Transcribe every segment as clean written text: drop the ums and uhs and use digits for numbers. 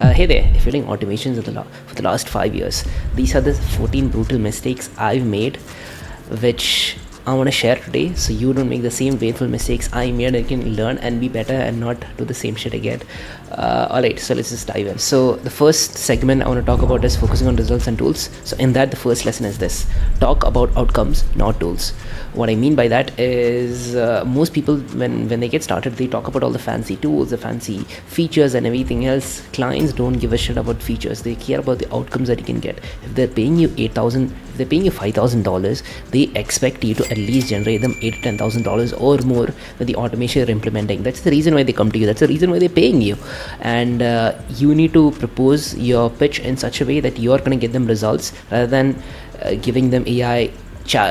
Hey there, if you're doing automations for the last 5 years, these are the 14 brutal mistakes I've made, which I want to share today so you don't make the same painful mistakes I made and you can learn and be better and not do the same shit again. Alright, so let's just dive in. So, the first segment I want to talk about is focusing on results and tools. So, in that, the first lesson is this: talk about outcomes, not tools. What I mean by that is most people, when they get started, they talk about all the fancy tools, the fancy features, and everything else. Clients don't give a shit about features, they care about the outcomes that you can get. If they're paying you they're paying you $5,000, they expect you to at least generate them $8,000 to $10,000 or more with the automation you're implementing. That's the reason why they come to you. That's the reason why they're paying you. And you need to propose your pitch in such a way that you're going to get them results rather than giving them AI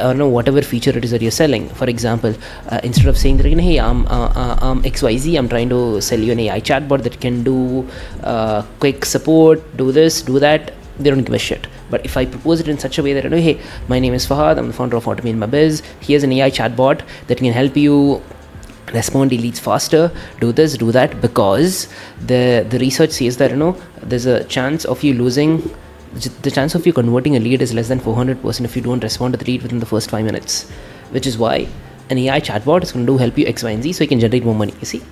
or no, whatever feature it is that you're selling. For example, instead of saying that, hey, I'm XYZ, I'm trying to sell you an AI chatbot that can do quick support, do this, do that, they don't give a shit. But if I propose it in such a way that, hey, my name is Fahad, I'm the founder of AutomateMyBiz, here's an AI chatbot that can help you respond to leads faster, do this, do that, because the research says that, there's a chance of you losing, the chance of you converting a lead is less than 400% if you don't respond to the lead within the first 5 minutes, which is why an AI chatbot is going to help you X, Y, and Z so you can generate more money. You see,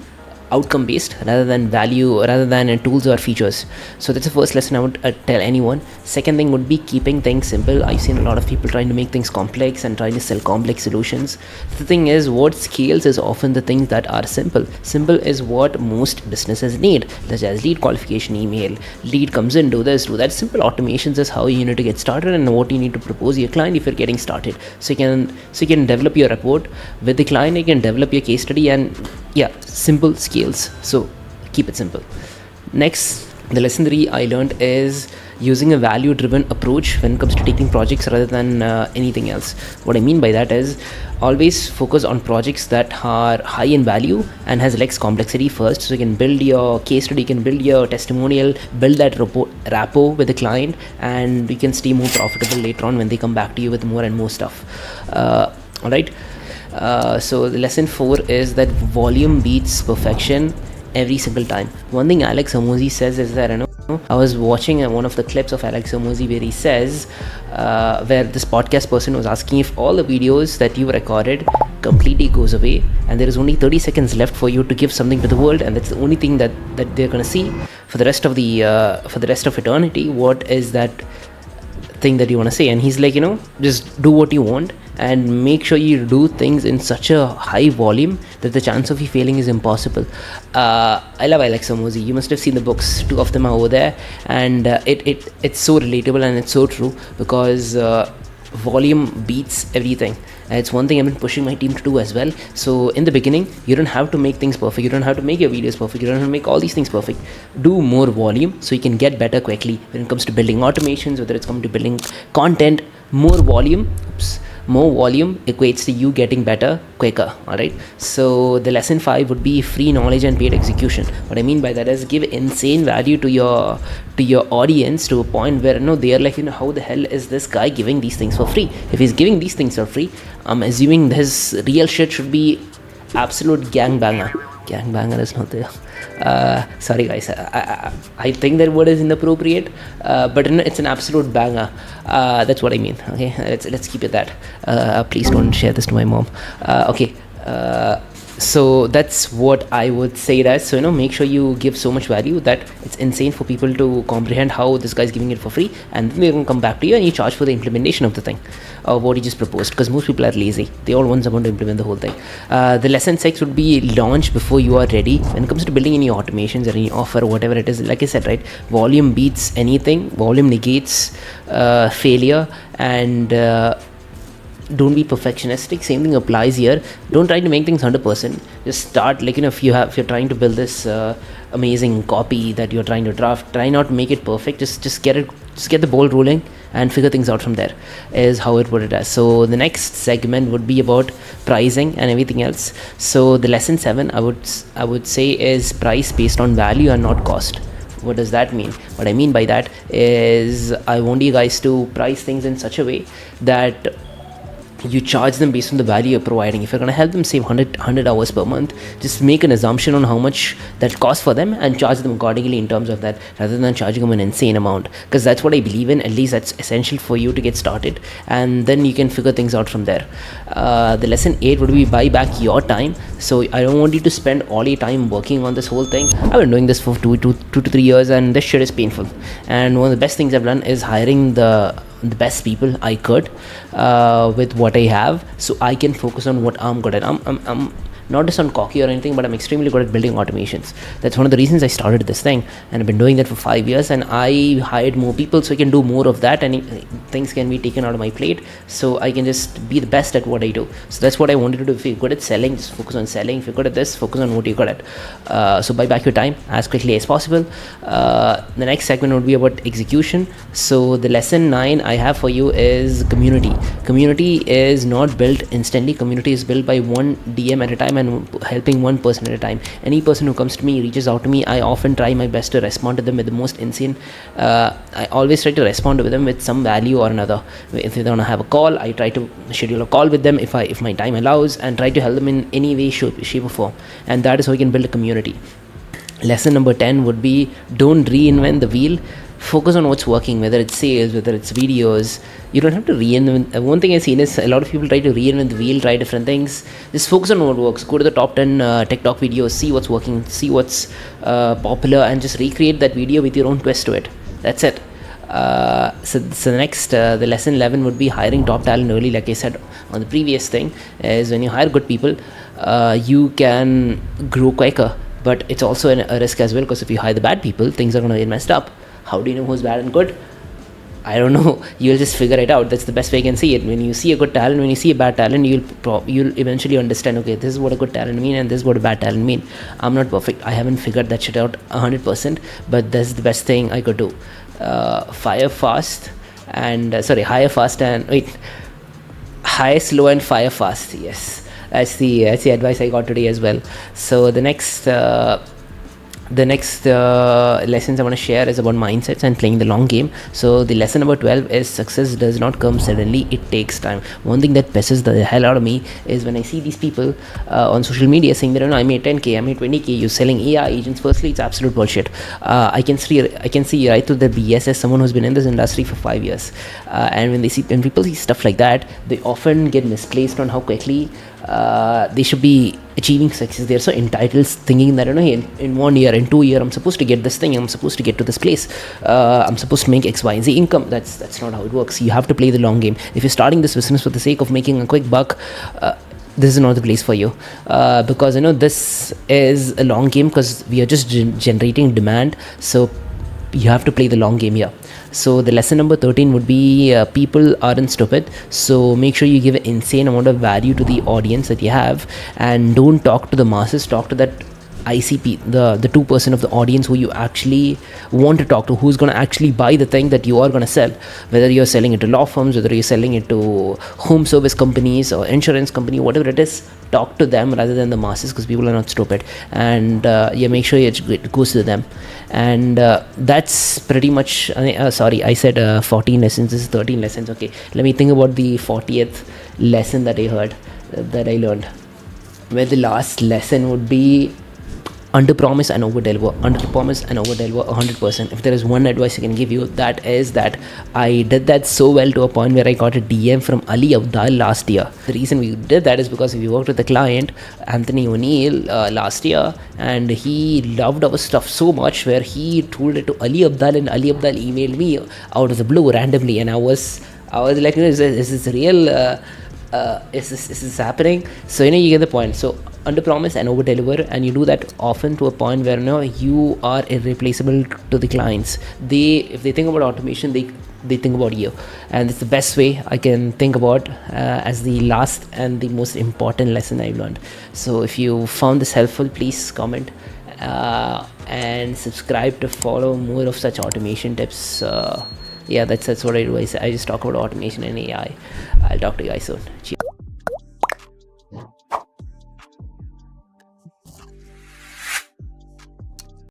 outcome based rather than value, rather than tools or features. So that's the first lesson I would tell anyone. Second thing would be keeping things simple. I've seen a lot of people trying to make things complex and trying to sell complex solutions. The thing is, what scales is often the things that are simple. Simple is what most businesses need, such as lead qualification email, lead comes in, do this, do that. Simple automations is how you need to get started and what you need to propose your client if you're getting started. So you can develop your report with the client, you can develop your case study, and simple scales. So keep it simple. Next, the lesson 3 I learned is using a value driven approach when it comes to taking projects rather than anything else. What I mean by that is always focus on projects that are high in value and has less complexity first, so you can build your case study, you can build your testimonial, build that rapport with the client, and you can stay more profitable later on when they come back to you with more and more stuff. Alright. So the lesson 4 is that volume beats perfection every single time. One thing Alex Hormozi says is that, I was watching one of the clips of Alex Hormozi where he says, where this podcast person was asking if all the videos that you recorded completely goes away and there is only 30 seconds left for you to give something to the world, and that's the only thing that they're going to see for the rest of eternity. What is that thing that you want to say? And he's like, just do what you want and make sure you do things in such a high volume that the chance of you failing is impossible. I love Alex Hormozi. You must have seen the books. 2 of them are over there, and it's so relatable and it's so true, because volume beats everything. And it's one thing I've been pushing my team to do as well. So in the beginning, you don't have to make things perfect, you don't have to make your videos perfect, you don't have to make all these things perfect. Do more volume so you can get better quickly. When it comes to building automations, whether it's come to building content, more volume equates to you getting better quicker. Alright, so the lesson 5 would be free knowledge and paid execution. What I mean by that is give insane value to your audience to a point where they are like, how the hell is this guy giving these things for free? If he's giving these things for free, I'm assuming his real shit should be absolute gangbanger. Gangbanger is not there. Sorry guys, I think that word is inappropriate, but it's an absolute banger. That's what I mean. Okay, let's keep it that. Please don't share this to my mom. Okay. So that's what I would say that. So make sure you give so much value that it's insane for people to comprehend how this guy's giving it for free, and then they're going to come back to you and you charge for the implementation of the thing, or what he just proposed, because most people are lazy. They all want someone to implement the whole thing. The lesson 6 would be launch before you are ready. When it comes to building any automations or any offer or whatever it is, like I said, right, volume beats anything. Volume negates failure, and don't be perfectionistic. Same thing applies here. Don't try to make things 100%. Just start, like, if you're trying to build this amazing copy that you're trying to draft, try not to make it perfect. Just get the ball rolling and figure things out from there, is how it would it as. So the next segment would be about pricing and everything else. So the lesson 7 I would say is price based on value and not cost. What does that mean? What I mean by that is I want you guys to price things in such a way that you charge them based on the value you're providing. If you're going to help them save 100 hours per month, just make an assumption on how much that costs for them and charge them accordingly in terms of that, rather than charging them an insane amount, because that's what I believe in. At least that's essential for you to get started, and then you can figure things out from there. The lesson 8 would be buy back your time. So I don't want you to spend all your time working on this whole thing. I've been doing this for 2 to 3 years, and this shit is painful. And one of the best things I've done is hiring the best people I could with what I have, so I can focus on what I'm good at. I'm not just on cocky or anything, but I'm extremely good at building automations. That's one of the reasons I started this thing, and I've been doing that for 5 years, and I hired more people so I can do more of that, and things can be taken out of my plate, so I can just be the best at what I do. So that's what I wanted to do. If you're good at selling, just focus on selling. If you're good at this, focus on what you're good at. So buy back your time as quickly as possible. The next segment would be about execution. So the lesson 9 I have for you is community. Community is not built instantly. Community is built by one DM at a time and helping one person at a time. Any person who comes to me, reaches out to me, I often try my best to respond to them with the most insane. I always try to respond to them with some value or another. If they want to have a call, I try to schedule a call with them if my time allows, and try to help them in any way, shape or form. And that is how you can build a community. Lesson number 10 would be don't reinvent the wheel. Focus on what's working, whether it's sales, whether it's videos. You don't have to reinvent. One thing I've seen is a lot of people try to reinvent the wheel, try different things. Just focus on what works. Go to the top 10 TikTok videos, see what's working, see what's popular, and just recreate that video with your own twist to it. That's it. So the next, the lesson 11 would be hiring top talent early. Like I said on the previous thing, is when you hire good people, you can grow quicker. But it's also a risk as well, because if you hire the bad people, things are going to get messed up. How do you know who's bad and good? I don't know. You'll just figure it out. That's the best way I can see it. When you see a good talent, when you see a bad talent, you'll eventually understand, okay, this is what a good talent mean and this is what a bad talent mean. I'm not perfect. I haven't figured that shit out 100%, but that's the best thing I could do. Hire fast and hire slow and fire fast. Yes, that's the advice I got today as well. So the next lessons I want to share is about mindsets and playing the long game. So the lesson number 12 is success does not come suddenly, it takes time. One thing that pisses the hell out of me is when I see these people on social media saying that, I made 10k, I made 20k, you're selling AI agents. Firstly, it's absolute bullshit. I can see right through the BS as someone who's been in this industry for 5 years, and when people see stuff like that, they often get misplaced on how quickly they should be achieving success. They're so entitled, thinking that in 1 year, in 2 years, I'm supposed to get this thing, I'm supposed to get to this place, I'm supposed to make X, Y, and Z income. That's not how it works. You have to play the long game. If you're starting this business for the sake of making a quick buck, this is not the place for you, because this is a long game, because we are just generating demand. So you have to play the long game here. So the lesson number 13 would be people aren't stupid. So make sure you give an insane amount of value to the audience that you have, and don't talk to the masses. Talk to that ICP, the 2% of the audience who you actually want to talk to, who's going to actually buy the thing that you are going to sell. Whether you're selling it to law firms, whether you're selling it to home service companies or insurance company, whatever it is, talk to them rather than the masses, because people are not stupid. And make sure it goes to them. And that's pretty much, I said 14 lessons, this is 13 lessons. Okay, let me think about the 40th lesson that I learned, where the last lesson would be underpromise and overdeliver. Underpromise and overdeliver 100%. If there is one advice I can give you, that is that I did that so well to a point where I got a DM from Ali Abdal last year. The reason we did that is because we worked with the client Anthony O'Neill last year, and he loved our stuff so much where he told it to Ali Abdal, and Ali Abdal emailed me out of the blue randomly, and I was like, is this real? Is this happening? So you get the point. So underpromise and overdeliver, and you do that often to a point where you are irreplaceable to the clients. If they think about automation, they think about you, and it's the best way I can think about as the last and the most important lesson I've learned. So if you found this helpful, please comment and subscribe to follow more of such automation tips. That's what I do. I just talk about automation and AI. I'll talk to you guys soon. Cheers.